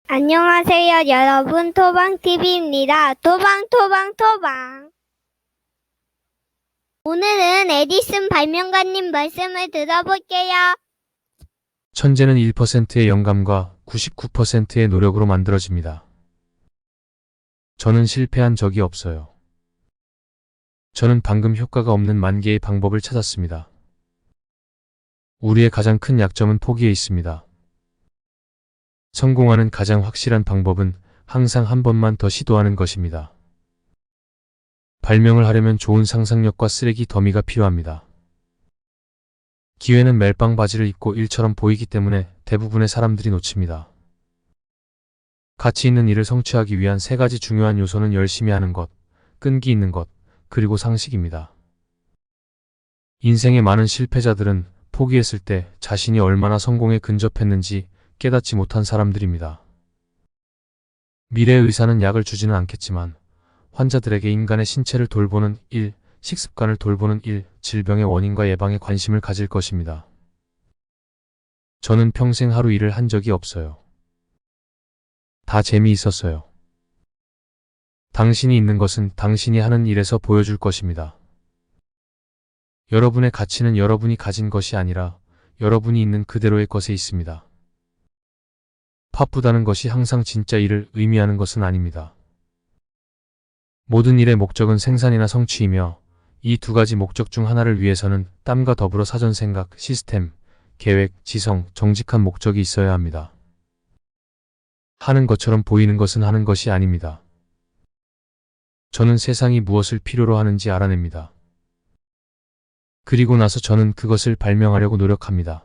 안녕하세요, 여러분. 토방TV입니다. 토방. 오늘은 에디슨 발명가님 말씀을 들어볼게요. 천재는 1%의 영감과 99%의 노력으로 만들어집니다. 저는 실패한 적이 없어요. 저는 방금 효과가 없는 만 개의 방법을 찾았습니다. 우리의 가장 큰 약점은 포기에 있습니다. 성공하는 가장 확실한 방법은 항상 한 번만 더 시도하는 것입니다. 발명을 하려면 좋은 상상력과 쓰레기 더미가 필요합니다. 기회는 멜빵 바지를 입고 일처럼 보이기 때문에 대부분의 사람들이 놓칩니다. 가치 있는 일을 성취하기 위한 세 가지 중요한 요소는 열심히 하는 것, 끈기 있는 것, 그리고 상식입니다. 인생의 많은 실패자들은 포기했을 때 자신이 얼마나 성공에 근접했는지 깨닫지 못한 사람들입니다. 미래의 의사는 약을 주지는 않겠지만 환자들에게 인간의 신체를 돌보는 일, 식습관을 돌보는 일, 질병의 원인과 예방에 관심을 가질 것입니다. 저는 평생 하루 일을 한 적이 없어요. 다 재미있었어요. 당신이 있는 것은 당신이 하는 일에서 보여줄 것입니다. 여러분의 가치는 여러분이 가진 것이 아니라 여러분이 있는 그대로의 것에 있습니다. 바쁘다는 것이 항상 진짜 일을 의미하는 것은 아닙니다. 모든 일의 목적은 생산이나 성취이며 이 두 가지 목적 중 하나를 위해서는 땀과 더불어 사전 생각, 시스템, 계획, 지성, 정직한 목적이 있어야 합니다. 하는 것처럼 보이는 것은 하는 것이 아닙니다. 저는 세상이 무엇을 필요로 하는지 알아냅니다. 그리고 나서 저는 그것을 발명하려고 노력합니다.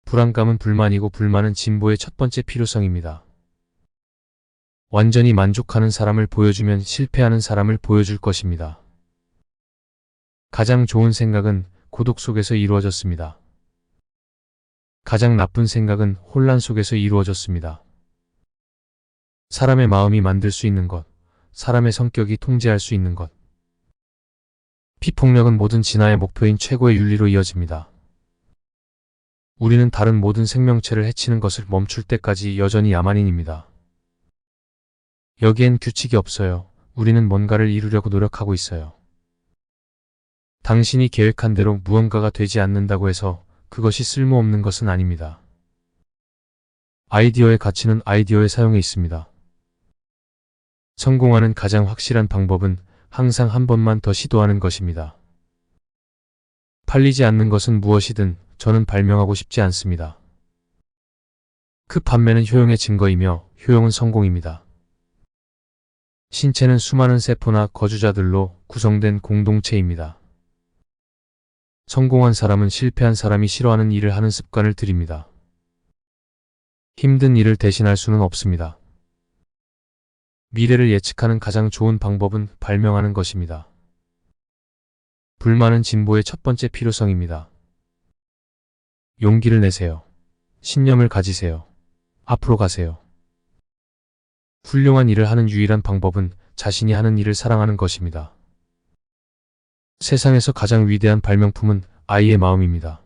불안감은 불만이고 불만은 진보의 첫 번째 필요성입니다. 완전히 만족하는 사람을 보여주면 실패하는 사람을 보여줄 것입니다. 가장 좋은 생각은 고독 속에서 이루어졌습니다. 가장 나쁜 생각은 혼란 속에서 이루어졌습니다. 사람의 마음이 만들 수 있는 것, 사람의 성격이 통제할 수 있는 것. 피폭력은 모든 진화의 목표인 최고의 윤리로 이어집니다. 우리는 다른 모든 생명체를 해치는 것을 멈출 때까지 여전히 야만인입니다. 여기엔 규칙이 없어요. 우리는 뭔가를 이루려고 노력하고 있어요. 당신이 계획한 대로 무언가가 되지 않는다고 해서 그것이 쓸모없는 것은 아닙니다. 아이디어의 가치는 아이디어의 사용에 있습니다. 성공하는 가장 확실한 방법은 항상 한 번만 더 시도하는 것입니다. 팔리지 않는 것은 무엇이든 저는 발명하고 싶지 않습니다. 그 판매는 효용의 증거이며 효용은 성공입니다. 신체는 수많은 세포나 거주자들로 구성된 공동체입니다. 성공한 사람은 실패한 사람이 싫어하는 일을 하는 습관을 들입니다. 힘든 일을 대신할 수는 없습니다. 미래를 예측하는 가장 좋은 방법은 발명하는 것입니다. 불만은 진보의 첫 번째 필요성입니다. 용기를 내세요. 신념을 가지세요. 앞으로 가세요. 훌륭한 일을 하는 유일한 방법은 자신이 하는 일을 사랑하는 것입니다. 세상에서 가장 위대한 발명품은 아이의 마음입니다.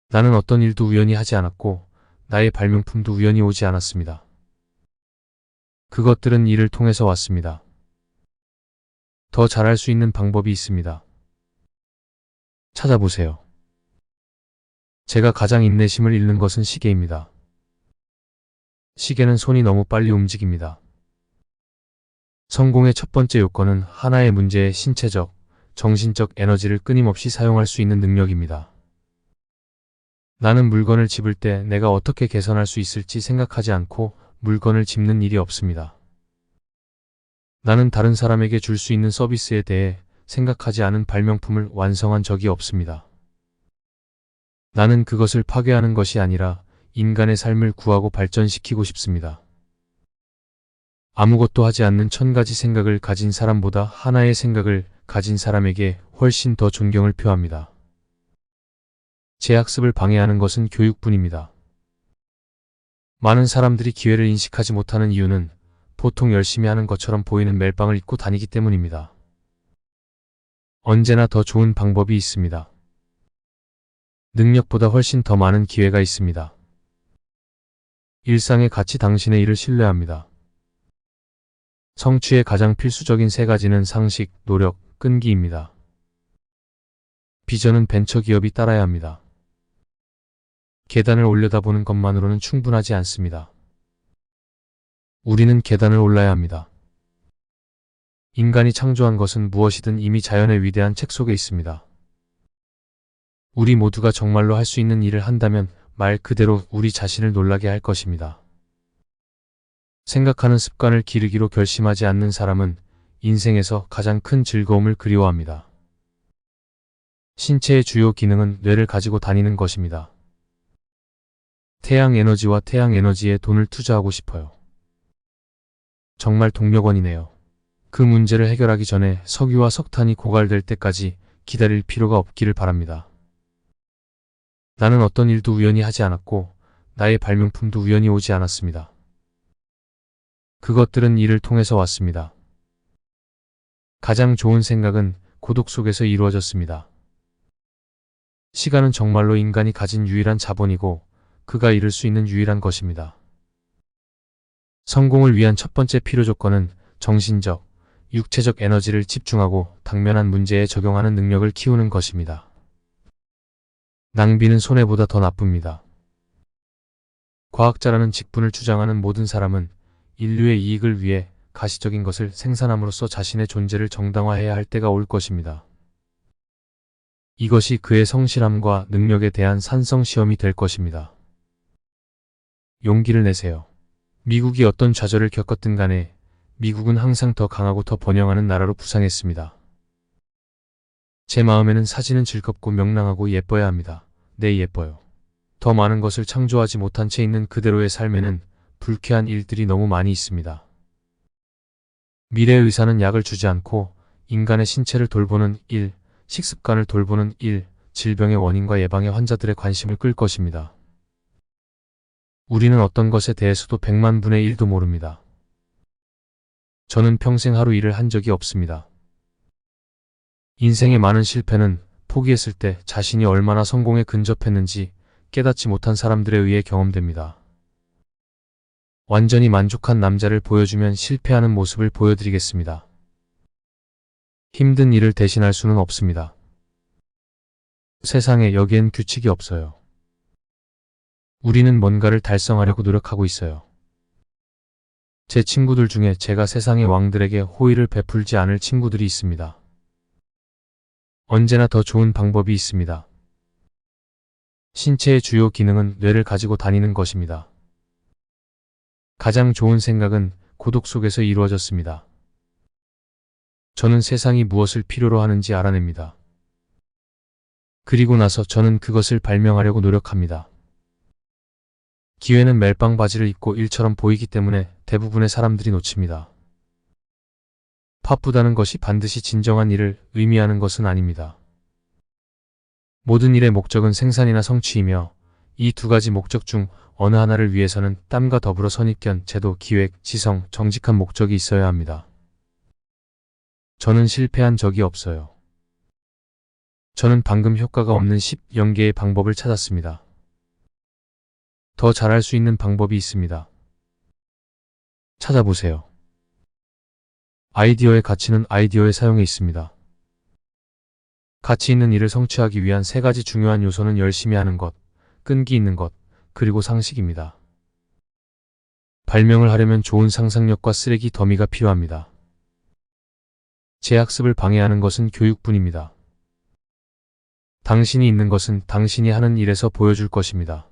나는 어떤 일도 우연히 하지 않았고 나의 발명품도 우연히 오지 않았습니다. 그것들은 일을 통해서 왔습니다. 더 잘할 수 있는 방법이 있습니다. 찾아보세요. 제가 가장 인내심을 잃는 것은 시계입니다. 시계는 손이 너무 빨리 움직입니다. 성공의 첫 번째 요건은 하나의 문제의 신체적, 정신적 에너지를 끊임없이 사용할 수 있는 능력입니다. 나는 물건을 집을 때 내가 어떻게 개선할 수 있을지 생각하지 않고 물건을 집는 일이 없습니다. 나는 다른 사람에게 줄 수 있는 서비스에 대해 생각하지 않은 발명품을 완성한 적이 없습니다. 나는 그것을 파괴하는 것이 아니라 인간의 삶을 구하고 발전시키고 싶습니다. 아무것도 하지 않는 1000가지 생각을 가진 사람보다 하나의 생각을 가진 사람에게 훨씬 더 존경을 표합니다. 제 학습을 방해하는 것은 교육뿐입니다. 많은 사람들이 기회를 인식하지 못하는 이유는 보통 열심히 하는 것처럼 보이는 멜빵을 입고 다니기 때문입니다. 언제나 더 좋은 방법이 있습니다. 능력보다 훨씬 더 많은 기회가 있습니다. 일상의 가치 당신의 일을 신뢰합니다. 성취의 가장 필수적인 세 가지는 상식, 노력, 끈기입니다. 비전은 벤처기업이 따라야 합니다. 계단을 올려다보는 것만으로는 충분하지 않습니다. 우리는 계단을 올라야 합니다. 인간이 창조한 것은 무엇이든 이미 자연의 위대한 책 속에 있습니다. 우리 모두가 정말로 할 수 있는 일을 한다면 말 그대로 우리 자신을 놀라게 할 것입니다. 생각하는 습관을 기르기로 결심하지 않는 사람은 인생에서 가장 큰 즐거움을 그리워합니다. 신체의 주요 기능은 뇌를 가지고 다니는 것입니다. 태양 에너지와 태양 에너지에 돈을 투자하고 싶어요. 정말 동력원이네요. 그 문제를 해결하기 전에 석유와 석탄이 고갈될 때까지 기다릴 필요가 없기를 바랍니다. 나는 어떤 일도 우연히 하지 않았고 나의 발명품도 우연히 오지 않았습니다. 그것들은 일을 통해서 왔습니다. 가장 좋은 생각은 고독 속에서 이루어졌습니다. 시간은 정말로 인간이 가진 유일한 자본이고 그가 이룰 수 있는 유일한 것입니다. 성공을 위한 첫 번째 필요 조건은 정신적, 육체적 에너지를 집중하고 당면한 문제에 적용하는 능력을 키우는 것입니다. 낭비는 손해보다 더 나쁩니다. 과학자라는 직분을 주장하는 모든 사람은 인류의 이익을 위해 가시적인 것을 생산함으로써 자신의 존재를 정당화해야 할 때가 올 것입니다. 이것이 그의 성실함과 능력에 대한 산성 시험이 될 것입니다. 용기를 내세요. 미국이 어떤 좌절을 겪었든 간에 미국은 항상 더 강하고 더 번영하는 나라로 부상했습니다. 제 마음에는 사진은 즐겁고 명랑하고 예뻐야 합니다. 네, 예뻐요. 더 많은 것을 창조하지 못한 채 있는 그대로의 삶에는 불쾌한 일들이 너무 많이 있습니다. 미래의 의사는 약을 주지 않고 인간의 신체를 돌보는 일, 식습관을 돌보는 일, 질병의 원인과 예방의 환자들의 관심을 끌 것입니다. 우리는 어떤 것에 대해서도 100만 분의 1도 모릅니다. 저는 평생 하루 일을 한 적이 없습니다. 인생의 많은 실패는 포기했을 때 자신이 얼마나 성공에 근접했는지 깨닫지 못한 사람들에 의해 경험됩니다. 완전히 만족한 남자를 보여주면 실패하는 모습을 보여드리겠습니다. 힘든 일을 대신할 수는 없습니다. 세상에 여기엔 규칙이 없어요. 우리는 뭔가를 달성하려고 노력하고 있어요. 제 친구들 중에 제가 세상의 왕들에게 호의를 베풀지 않을 친구들이 있습니다. 언제나 더 좋은 방법이 있습니다. 신체의 주요 기능은 뇌를 가지고 다니는 것입니다. 가장 좋은 생각은 고독 속에서 이루어졌습니다. 저는 세상이 무엇을 필요로 하는지 알아냅니다. 그리고 나서 저는 그것을 발명하려고 노력합니다. 기회는 멜빵 바지를 입고 일처럼 보이기 때문에 대부분의 사람들이 놓칩니다. 바쁘다는 것이 반드시 진정한 일을 의미하는 것은 아닙니다. 모든 일의 목적은 생산이나 성취이며 이 두 가지 목적 중 어느 하나를 위해서는 땀과 더불어 선입견, 제도, 기획, 지성, 정직한 목적이 있어야 합니다. 저는 실패한 적이 없어요. 저는 방금 효과가 없는 10연개의 방법을 찾았습니다. 더 잘할 수 있는 방법이 있습니다. 찾아보세요. 아이디어의 가치는 아이디어의 사용에 있습니다. 가치 있는 일을 성취하기 위한 세 가지 중요한 요소는 열심히 하는 것, 끈기 있는 것, 그리고 상식입니다. 발명을 하려면 좋은 상상력과 쓰레기 더미가 필요합니다. 제 학습을 방해하는 것은 교육뿐입니다. 당신이 있는 것은 당신이 하는 일에서 보여줄 것입니다.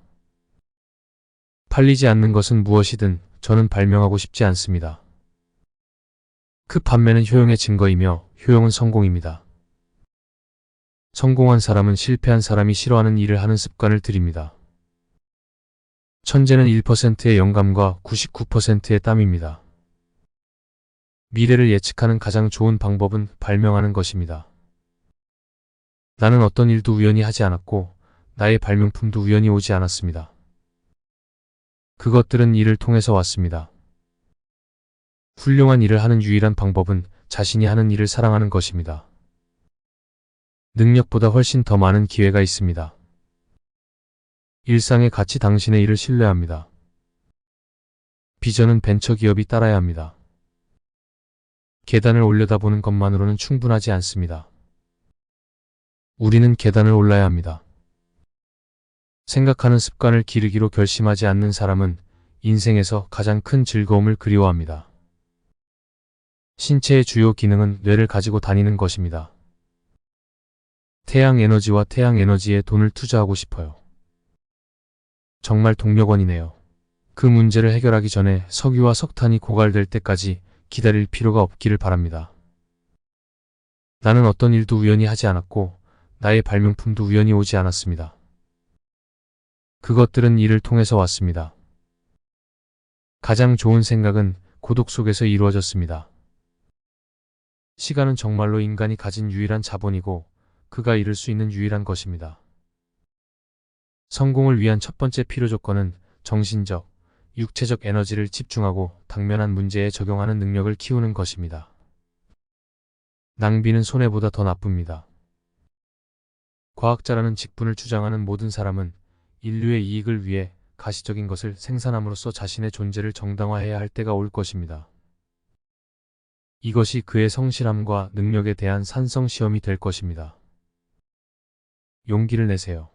팔리지 않는 것은 무엇이든 저는 발명하고 싶지 않습니다. 그 판매는 효용의 증거이며 효용은 성공입니다. 성공한 사람은 실패한 사람이 싫어하는 일을 하는 습관을 들입니다. 천재는 1%의 영감과 99%의 땀입니다. 미래를 예측하는 가장 좋은 방법은 발명하는 것입니다. 나는 어떤 일도 우연히 하지 않았고 나의 발명품도 우연히 오지 않았습니다. 그것들은 일을 통해서 왔습니다. 훌륭한 일을 하는 유일한 방법은 자신이 하는 일을 사랑하는 것입니다. 능력보다 훨씬 더 많은 기회가 있습니다. 일상의 가치 당신의 일을 신뢰합니다. 비전은 벤처기업이 따라야 합니다. 계단을 올려다보는 것만으로는 충분하지 않습니다. 우리는 계단을 올라야 합니다. 생각하는 습관을 기르기로 결심하지 않는 사람은 인생에서 가장 큰 즐거움을 그리워합니다. 신체의 주요 기능은 뇌를 가지고 다니는 것입니다. 태양 에너지와 태양 에너지에 돈을 투자하고 싶어요. 정말 동력원이네요. 그 문제를 해결하기 전에 석유와 석탄이 고갈될 때까지 기다릴 필요가 없기를 바랍니다. 나는 어떤 일도 우연히 하지 않았고 나의 발명품도 우연히 오지 않았습니다. 그것들은 일을 통해서 왔습니다. 가장 좋은 생각은 고독 속에서 이루어졌습니다. 시간은 정말로 인간이 가진 유일한 자본이고 그가 이룰 수 있는 유일한 것입니다. 성공을 위한 첫 번째 필요 조건은 정신적, 육체적 에너지를 집중하고 당면한 문제에 적용하는 능력을 키우는 것입니다. 낭비는 손해보다 더 나쁩니다. 과학자라는 직분을 주장하는 모든 사람은 인류의 이익을 위해 가시적인 것을 생산함으로써 자신의 존재를 정당화해야 할 때가 올 것입니다. 이것이 그의 성실함과 능력에 대한 산성 시험이 될 것입니다. 용기를 내세요.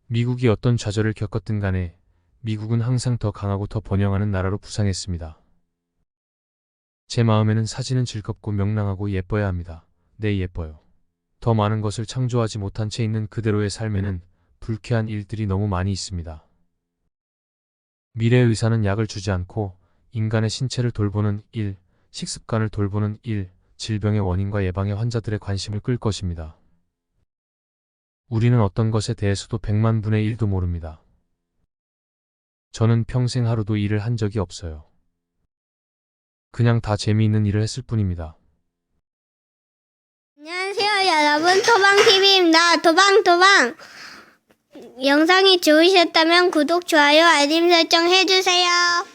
미국이 어떤 좌절을 겪었든 간에 미국은 항상 더 강하고 더 번영하는 나라로 부상했습니다. 제 마음에는 사진은 즐겁고 명랑하고 예뻐야 합니다. 네, 예뻐요. 더 많은 것을 창조하지 못한 채 있는 그대로의 삶에는 불쾌한 일들이 너무 많이 있습니다. 미래의 의사는 약을 주지 않고 인간의 신체를 돌보는 일, 식습관을 돌보는 일, 질병의 원인과 예방의 환자들의 관심을 끌 것입니다. 우리는 어떤 것에 대해서도 100만 분의 1도 모릅니다. 저는 평생 하루도 일을 한 적이 없어요. 그냥 다 재미있는 일을 했을 뿐입니다. 안녕하세요, 여러분. 토방TV입니다. 토방토방. 영상이 좋으셨다면 구독, 좋아요, 알림 설정 해주세요.